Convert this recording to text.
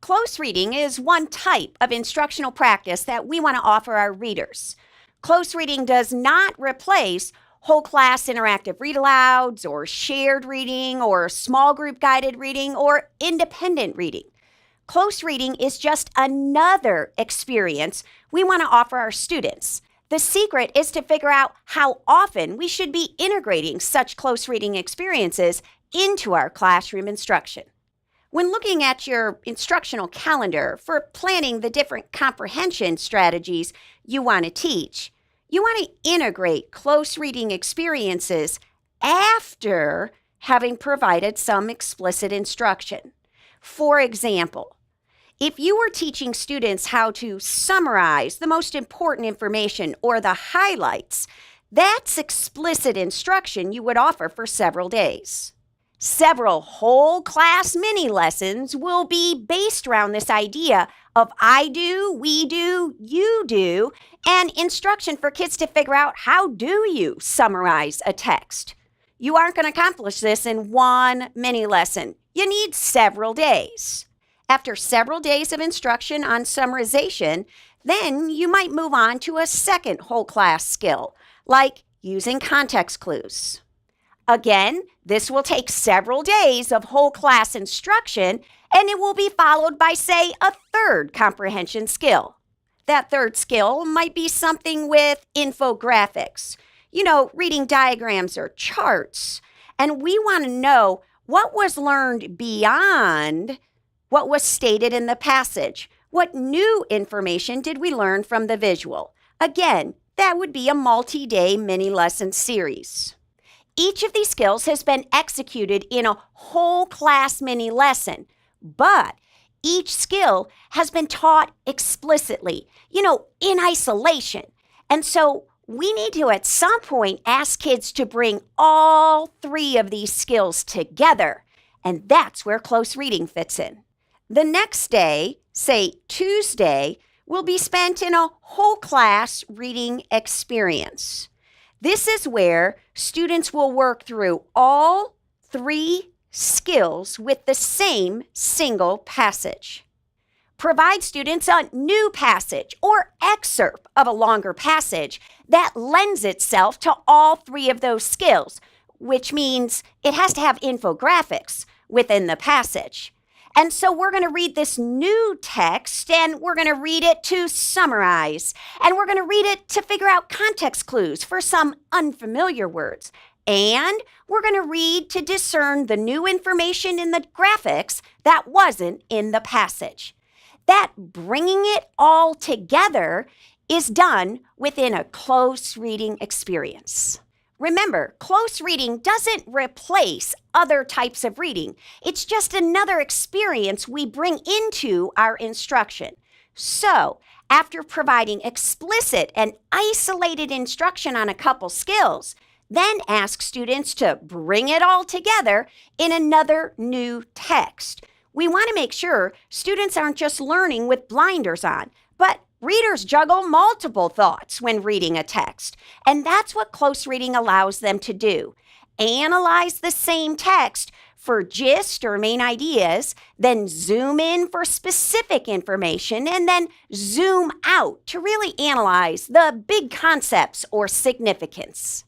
Close reading is one type of instructional practice that we want to offer our readers. Close reading does not replace whole class interactive read-alouds or shared reading or small group guided reading or independent reading. Close reading is just another experience we want to offer our students. The secret is to figure out how often we should be integrating such close reading experiences into our classroom instruction. When looking at your instructional calendar for planning the different comprehension strategies you want to teach, you want to integrate close reading experiences after having provided some explicit instruction. For example, if you were teaching students how to summarize the most important information or the highlights, that's explicit instruction you would offer for several days. Several whole class mini lessons will be based around this idea of I do, we do, you do, and instruction for kids to figure out how do you summarize a text. You aren't going to accomplish this in one mini lesson. You need several days. After several days of instruction on summarization, then you might move on to a second whole class skill, like using context clues. Again, this will take several days of whole class instruction, and it will be followed by, say, a third comprehension skill. That third skill might be something with infographics, reading diagrams or charts. And we want to know what was learned beyond what was stated in the passage. What new information did we learn from the visual? Again, that would be a multi-day mini-lesson series. Each of these skills has been executed in a whole class mini lesson, but each skill has been taught explicitly, in isolation. And so we need to at some point ask kids to bring all three of these skills together, and that's where close reading fits in. The next day, say Tuesday, will be spent in a whole class reading experience. This is where students will work through all three skills with the same single passage. Provide students a new passage or excerpt of a longer passage that lends itself to all three of those skills, which means it has to have infographics within the passage. And so we're going to read this new text, and we're going to read it to summarize, and we're going to read it to figure out context clues for some unfamiliar words, and we're going to read to discern the new information in the graphics that wasn't in the passage. That bringing it all together is done within a close reading experience. Remember, close reading doesn't replace other types of reading. It's just another experience we bring into our instruction. So, after providing explicit and isolated instruction on a couple skills, then ask students to bring it all together in another new text. We want to make sure students aren't just learning with blinders on, but readers juggle multiple thoughts when reading a text, and that's what close reading allows them to do. Analyze the same text for gist or main ideas, then zoom in for specific information, and then zoom out to really analyze the big concepts or significance.